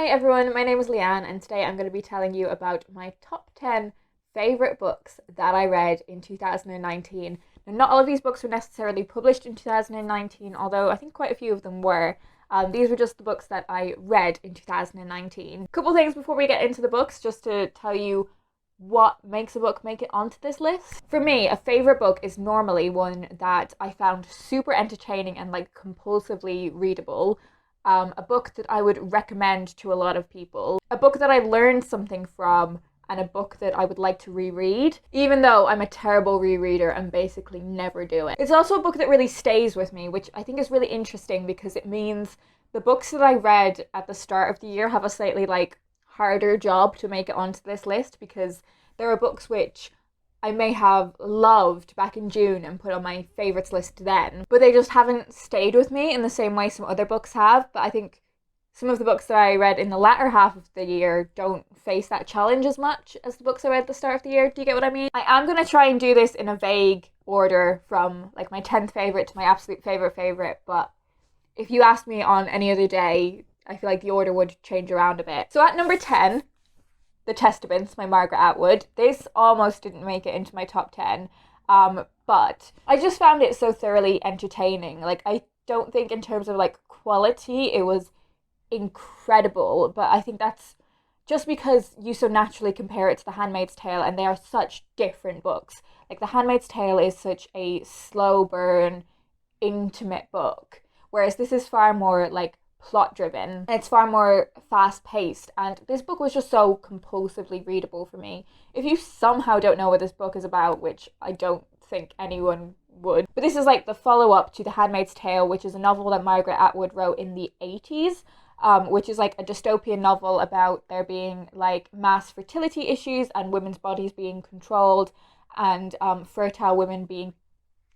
Hi everyone, my name is Leanne and today I'm going to be telling you about my top 10 favourite books that I read in 2019. Now, not all of these books were necessarily published in 2019, although I think quite a few of them were. These were just the books that I read in 2019. A couple things before we get into the books, just to tell you what makes a book make it onto this list. For me, a favourite book is normally one that I found super entertaining and like compulsively readable. A book that I would recommend to a lot of people, a book that I learned something from, and a book that I would like to reread, even though I'm a terrible rereader and basically never do it. It's also a book that really stays with me, which I think is really interesting because it means the books that I read at the start of the year have a slightly harder job to make it onto this list, because there are books which I may have loved back in June and put on my favourites list then, but they just haven't stayed with me in the same way some other books have. But I think some of the books that I read in the latter half of the year don't face that challenge as much as the books I read at the start of the year. Do you get what I mean? I am going to try and do this in a vague order from my 10th favourite to my absolute favourite, but if you asked me on any other day, I feel like the order would change around a bit. So at number 10, The Testaments by Margaret Atwood. This almost didn't make it into my top 10, but I just found it so thoroughly entertaining. I don't think in terms of quality it was incredible, but I think that's just because you so naturally compare it to The Handmaid's Tale, and they are such different books. The Handmaid's Tale is such a slow burn, intimate book, whereas this is far more plot driven. It's far more fast paced, and this book was just so compulsively readable for me. If you somehow don't know what this book is about, which I don't think anyone would, but this is the follow up to The Handmaid's Tale, which is a novel that Margaret Atwood wrote in the 80s, which is a dystopian novel about there being mass fertility issues and women's bodies being controlled, and fertile women being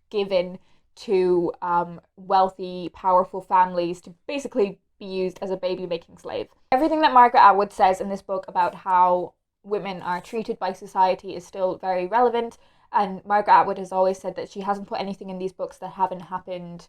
given to wealthy, powerful families to basically be used as a baby-making slave. Everything that Margaret Atwood says in this book about how women are treated by society is still very relevant, and Margaret Atwood has always said that she hasn't put anything in these books that haven't happened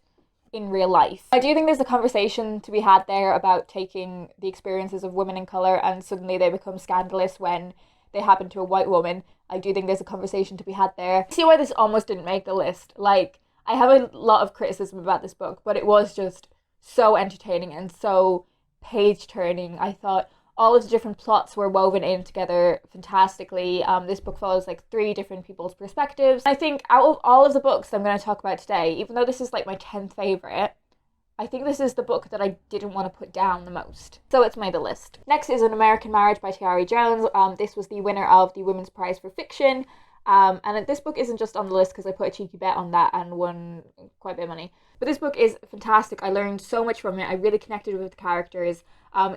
in real life. I do think there's a conversation to be had there about taking the experiences of women in colour and suddenly they become scandalous when they happen to a white woman. I do think there's a conversation to be had there. See why this almost didn't make the list. I have a lot of criticism about this book, but it was just so entertaining and so page-turning. I thought all of the different plots were woven in together fantastically. This book follows 3 different people's perspectives. I think out of all of the books I'm going to talk about today, even though this is my 10th favourite, I think this is the book that I didn't want to put down the most. So it's made the list. Next is An American Marriage by Desi Jones. This was the winner of the Women's Prize for Fiction. And this book isn't just on the list because I put a cheeky bet on that and won quite a bit of money. But this book is fantastic. I learned so much from it. I really connected with the characters.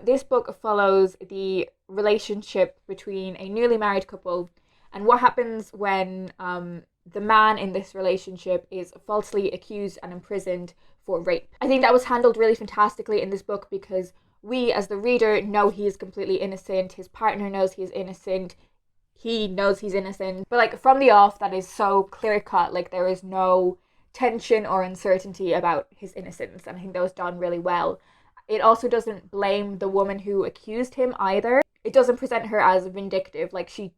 This book follows the relationship between a newly married couple and what happens when the man in this relationship is falsely accused and imprisoned for rape. I think that was handled really fantastically in this book because we, as the reader, know he is completely innocent. His partner knows he is innocent. He knows he's innocent. But from the off, that is so clear-cut. There is no tension or uncertainty about his innocence, and I think that was done really well. It also doesn't blame the woman who accused him either. It doesn't present her as vindictive, she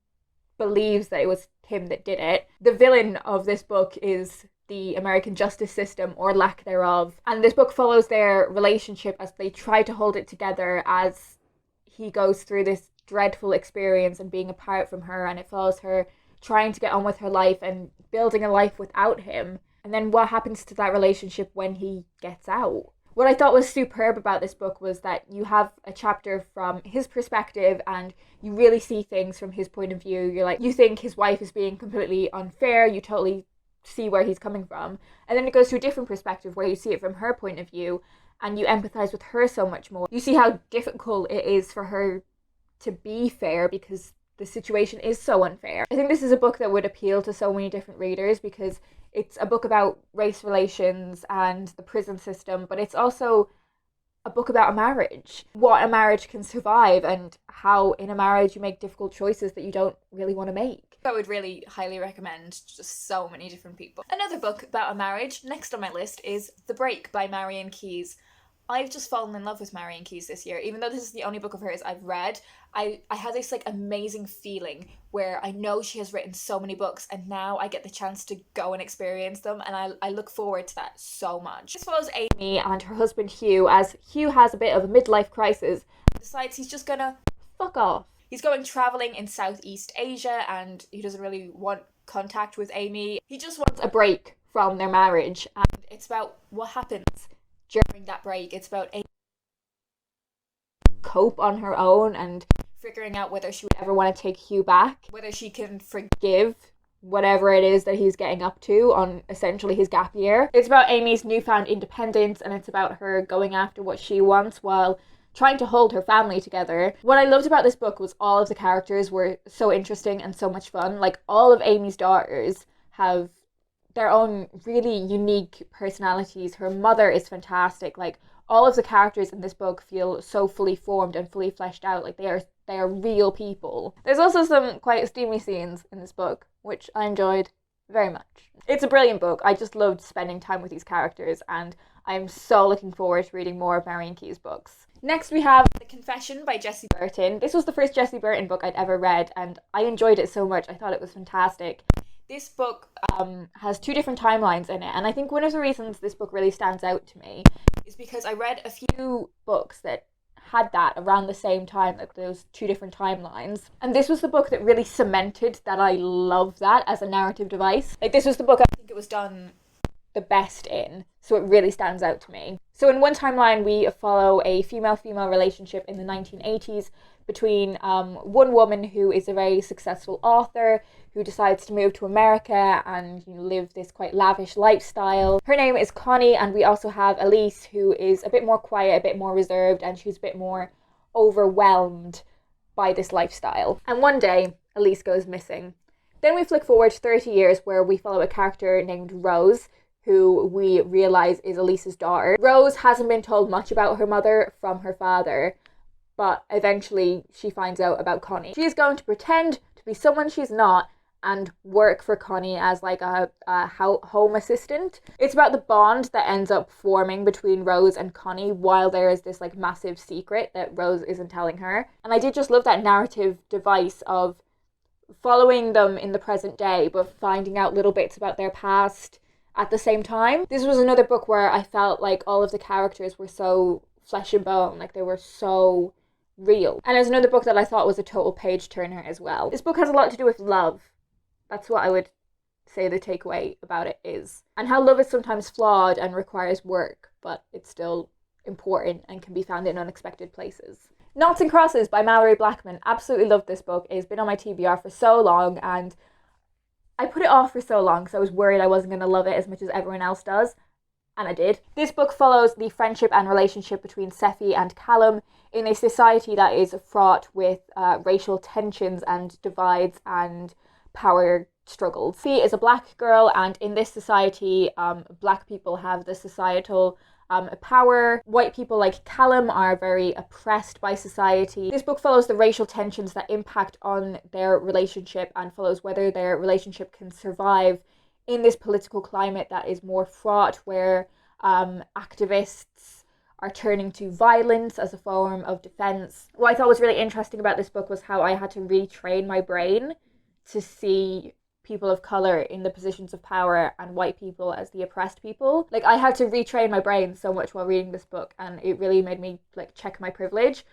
believes that it was him that did it. The villain of this book is the American justice system, or lack thereof, and this book follows their relationship as they try to hold it together as he goes through this dreadful experience and being apart from her, and it follows her trying to get on with her life and building a life without him. And then what happens to that relationship when he gets out? What I thought was superb about this book was that you have a chapter from his perspective and you really see things from his point of view. You think his wife is being completely unfair, you totally see where he's coming from. And then it goes to a different perspective where you see it from her point of view and you empathize with her so much more. You see how difficult it is for her to be fair because the situation is so unfair. I think this is a book that would appeal to so many different readers because it's a book about race relations and the prison system, but it's also a book about a marriage, what a marriage can survive and how in a marriage you make difficult choices that you don't really want to make. I would really highly recommend to just so many different people. Another book about a marriage next on my list is The Break by Marian Keyes. I've just fallen in love with Marion Keyes this year. Even though this is the only book of hers I've read, I had this like amazing feeling where I know she has written so many books and now I get the chance to go and experience them, and I look forward to that so much. This follows Amy and her husband Hugh as Hugh has a bit of a midlife crisis and decides he's just gonna fuck off. He's going travelling in Southeast Asia and he doesn't really want contact with Amy. He just wants a break from their marriage, and it's about what happens during that break. It's about Amy cope on her own and figuring out whether she would ever want to take Hugh back, whether she can forgive whatever it is that he's getting up to on essentially his gap year. It's about Amy's newfound independence, and it's about her going after what she wants while trying to hold her family together. What I loved about this book was all of the characters were so interesting and so much fun. Like, all of Amy's daughters have their own really unique personalities. Her mother is fantastic. Like, all of the characters in this book feel so fully formed and fully fleshed out. Like, they are real people. There's also some quite steamy scenes in this book, which I enjoyed very much. It's a brilliant book. I just loved spending time with these characters, and I'm so looking forward to reading more of Marion Keyes' books. Next we have The Confession by Jessie Burton. This was the first Jessie Burton book I'd ever read, and I enjoyed it so much. I thought it was fantastic. This book has 2 different timelines in it, and I think one of the reasons this book really stands out to me is because I read a few books that had that around the same time, like those 2 different timelines. And this was the book that really cemented that I love that as a narrative device. Like, this was the book I think it was done the best in, so it really stands out to me. So in one timeline we follow a female-female relationship in the 1980s between one woman who is a very successful author who decides to move to America and live this quite lavish lifestyle. Her name is Connie, and we also have Elise, who is a bit more quiet, a bit more reserved, and she's a bit more overwhelmed by this lifestyle. And one day, Elise goes missing. Then we flick forward 30 years where we follow a character named Rose, who we realise is Elise's daughter. Rose hasn't been told much about her mother from her father, but eventually she finds out about Connie. She's going to pretend to be someone she's not and work for Connie as like a home assistant. It's about the bond that ends up forming between Rose and Connie while there is this like massive secret that Rose isn't telling her. And I did just love that narrative device of following them in the present day but finding out little bits about their past at the same time. This was another book where I felt like all of the characters were so flesh and bone, like they were so real. And it's another book that I thought was a total page turner as well. This book has a lot to do with love. That's what I would say the takeaway about it is. And how love is sometimes flawed and requires work, but it's still important and can be found in unexpected places. Noughts and Crosses by Mallory Blackman. Absolutely loved this book. It's been on my TBR for so long, and I put it off for so long because I was worried I wasn't going to love it as much as everyone else does, and I did. This book follows the friendship and relationship between Sephi and Callum in a society that is fraught with racial tensions and divides and power struggles. Sephi is a black girl, and in this society, black people have the societal power. White people like Callum are very oppressed by society. This book follows the racial tensions that impact on their relationship and follows whether their relationship can survive in this political climate that is more fraught, where activists are turning to violence as a form of defense. What I thought was really interesting about this book was how I had to retrain my brain to see people of color in the positions of power and white people as the oppressed people. Like, I had to retrain my brain so much while reading this book, and it really made me like check my privilege.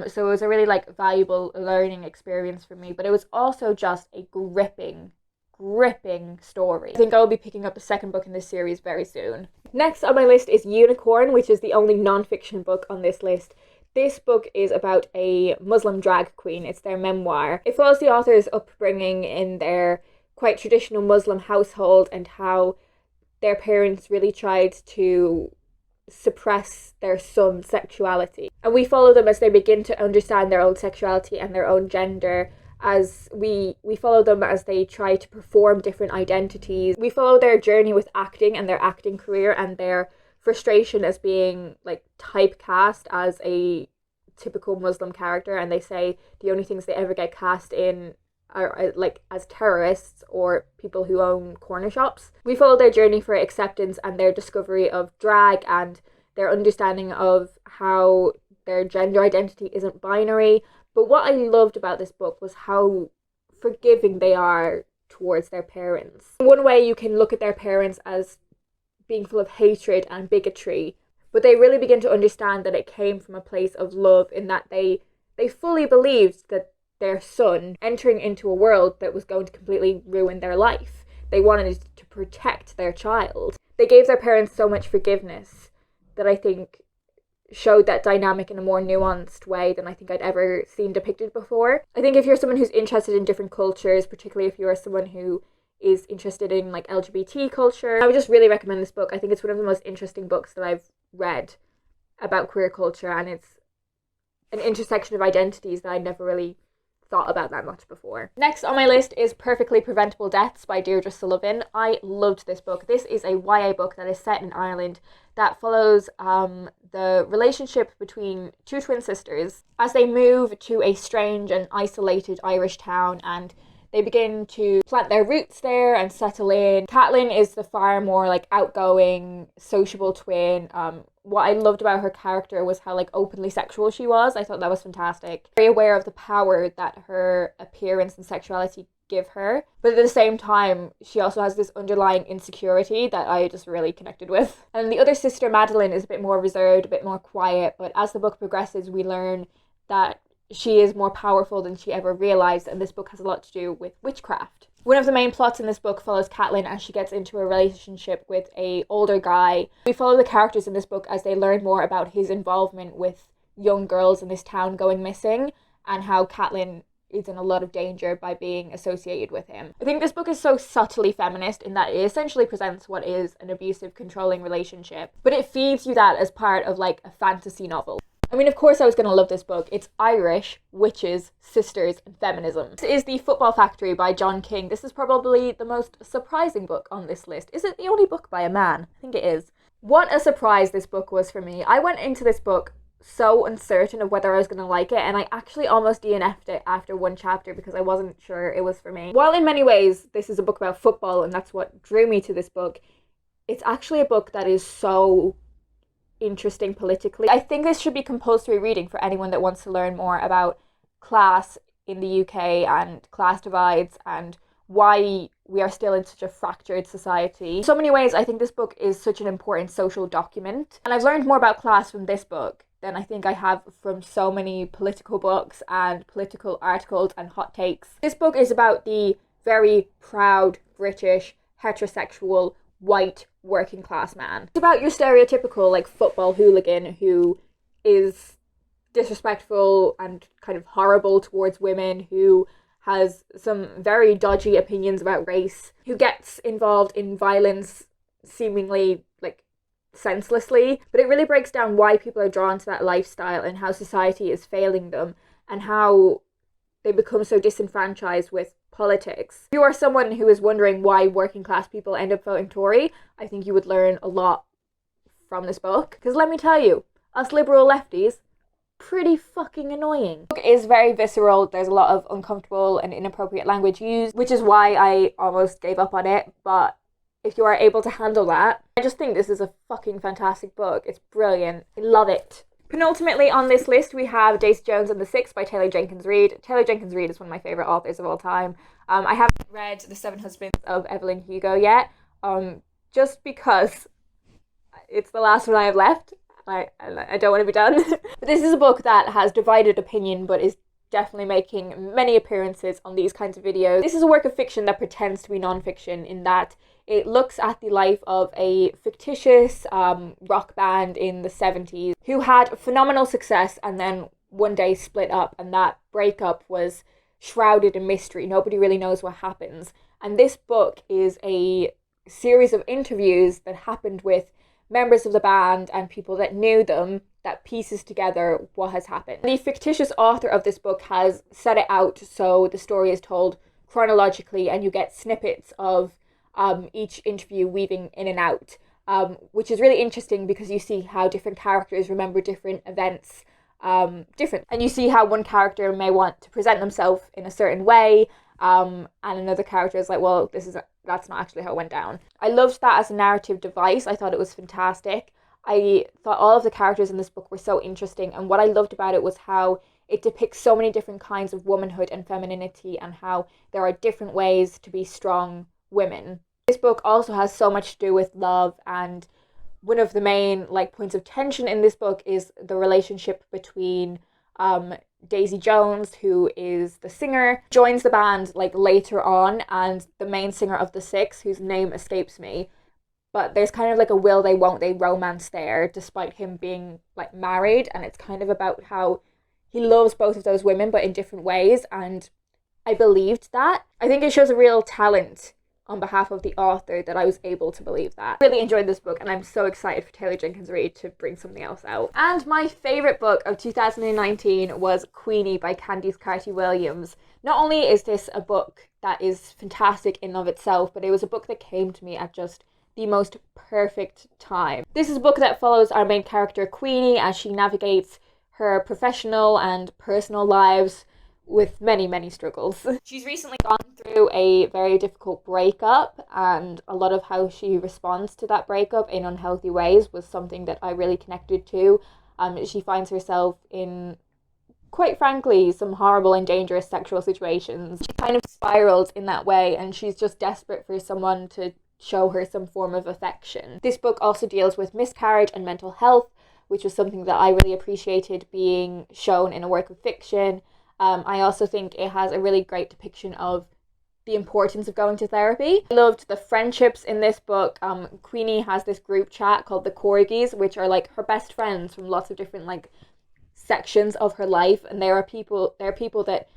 So it was a really like valuable learning experience for me, but it was also just a gripping story. I think I will be picking up the second book in this series very soon. Next on my list is Unicorn, which is the only non-fiction book on this list. This book is about a Muslim drag queen. It's their memoir. It follows the author's upbringing in their quite traditional Muslim household and how their parents really tried to suppress their son's sexuality. And we follow them as they begin to understand their own sexuality and their own gender, as we follow them as they try to perform different identities. We follow their journey with acting and their acting career and their frustration as being like typecast as a typical Muslim character, and they say the only things they ever get cast in are like as terrorists or people who own corner shops. We follow their journey for acceptance and their discovery of drag and their understanding of how their gender identity isn't binary. But what I loved about this book was how forgiving they are towards their parents. In one way, you can look at their parents as being full of hatred and bigotry, but they really begin to understand that it came from a place of love, in that they fully believed that their son entering into a world that was going to completely ruin their life. They wanted to protect their child. They gave their parents so much forgiveness that I think showed that dynamic in a more nuanced way than I think I'd ever seen depicted before. I think if you're someone who's interested in different cultures, particularly if you're someone who is interested in like LGBT culture, I would just really recommend this book. I think it's one of the most interesting books that I've read about queer culture, and it's an intersection of identities that I never really thought about that much before. Next on my list is Perfectly Preventable Deaths by Deirdre Sullivan. I loved this book. This is a YA book that is set in Ireland that follows the relationship between two twin sisters as they move to a strange and isolated Irish town, and they begin to plant their roots there and settle in. Caitlin is the far more like outgoing, sociable twin. What I loved about her character was how like openly sexual she was. I thought that was fantastic. Very aware of the power that her appearance and sexuality give her, but at the same time she also has this underlying insecurity that I just really connected with. And the other sister, Madeline, is a bit more reserved, a bit more quiet, but as the book progresses we learn that she is more powerful than she ever realized, and this book has a lot to do with witchcraft. One of the main plots in this book follows Caitlin as she gets into a relationship with an older guy. We follow the characters in this book as they learn more about his involvement with young girls in this town going missing, and how Caitlin is in a lot of danger by being associated with him. I think this book is so subtly feminist in that it essentially presents what is an abusive, controlling relationship, but it feeds you that as part of like a fantasy novel. I mean, of course I was going to love this book. It's Irish, witches, sisters, and feminism. This is The Football Factory by John King. This is probably the most surprising book on this list. Is it the only book by a man? I think it is. What a surprise this book was for me. I went into this book so uncertain of whether I was going to like it, and I actually almost DNF'd it after one chapter because I wasn't sure it was for me. While in many ways this is a book about football and that's what drew me to this book, it's actually a book that is so interesting politically. I think this should be compulsory reading for anyone that wants to learn more about class in the UK and class divides and why we are still in such a fractured society. In so many ways, I think this book is such an important social document, and I've learned more about class from this book than I think I have from so many political books and political articles and hot takes. This book is about the very proud British heterosexual white working class man. It's about your stereotypical like football hooligan who is disrespectful and kind of horrible towards women, who has some very dodgy opinions about race, who gets involved in violence seemingly like senselessly, but it really breaks down why people are drawn to that lifestyle and how society is failing them and how they become so disenfranchised with politics. If you are someone who is wondering why working class people end up voting Tory, I think you would learn a lot from this book. Because let me tell you, us liberal lefties, pretty fucking annoying. The book is very visceral. There's a lot of uncomfortable and inappropriate language used, which is why I almost gave up on it. But if you are able to handle that, I just think this is a fucking fantastic book. It's brilliant. I love it. Penultimately on this list, we have Desi Jones and the Six by Taylor Jenkins Reid. Taylor Jenkins Reid is one of my favourite authors of all time. I haven't read The Seven Husbands of Evelyn Hugo yet, just because it's the last one I have left. I don't want to be done. But this is a book that has divided opinion, but is definitely making many appearances on these kinds of videos. This is a work of fiction that pretends to be non-fiction in that it looks at the life of a fictitious rock band in the 70s who had phenomenal success and then one day split up, and that breakup was shrouded in mystery. Nobody really knows what happens. And this book is a series of interviews that happened with members of the band and people that knew them that pieces together what has happened. The fictitious author of this book has set it out so the story is told chronologically and you get snippets of each interview weaving in and out, which is really interesting because you see how different characters remember different events different, and you see how one character may want to present themselves in a certain way, and another character is like, well, that's not actually how it went down. I loved that as a narrative device. I thought it was fantastic. I thought all of the characters in this book were so interesting, and what I loved about it was how it depicts so many different kinds of womanhood and femininity, and how there are different ways to be strong women. This book also has so much to do with love, and one of the main like points of tension in this book is the relationship between Desi Jones, who is the singer, joins the band like later on, and the main singer of the Six, whose name escapes me. But there's kind of like a will they won't they romance there, despite him being like married, and it's kind of about how he loves both of those women but in different ways, and I believed that. I think it shows a real talent on behalf of the author that I was able to believe that. I really enjoyed this book, and I'm so excited for Taylor Jenkins Reid to bring something else out. And my favourite book of 2019 was Queenie by Candice Carty-Williams. Not only is this a book that is fantastic in and of itself, but it was a book that came to me at just the most perfect time. This is a book that follows our main character Queenie as she navigates her professional and personal lives with many, many struggles. She's recently gone through a very difficult breakup, and a lot of how she responds to that breakup in unhealthy ways was something that I really connected to. She finds herself in, quite frankly, some horrible and dangerous sexual situations. She kind of spiraled in that way, and she's just desperate for someone to show her some form of affection. This book also deals with miscarriage and mental health, which was something that I really appreciated being shown in a work of fiction. I also think it has a really great depiction of the importance of going to therapy. I loved the friendships in this book. Queenie has this group chat called the Corgis, which are like her best friends from lots of different like sections of her life, and there are people that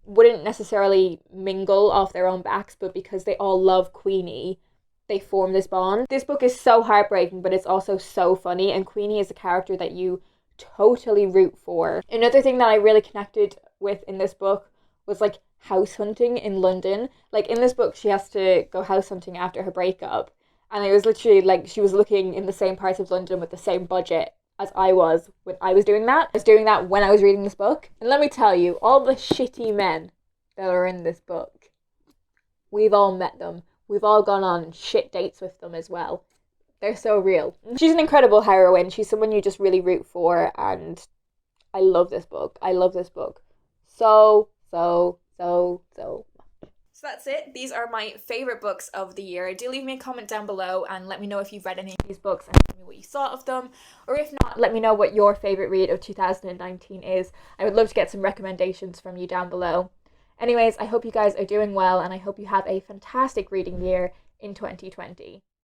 wouldn't necessarily mingle off their own backs, but because they all love Queenie, they form this bond. This book is so heartbreaking, but it's also so funny, and Queenie is a character that you totally root for. Another thing that I really connected with in this book was like house hunting in London. Like in this book, she has to go house hunting after her breakup, and it was literally like she was looking in the same parts of London with the same budget as I was when I was doing that. I was doing that when I was reading this book, and let me tell you, all the shitty men that are in this book, we've all met them. We've all gone on shit dates with them as well. They're so real. She's an incredible heroine. She's someone you just really root for, and I love this book. I love this book so much. So that's it. These are my favourite books of the year. Do leave me a comment down below and let me know if you've read any of these books and tell me what you thought of them. Or if not, let me know what your favourite read of 2019 is. I would love to get some recommendations from you down below. Anyways, I hope you guys are doing well, and I hope you have a fantastic reading year in 2020.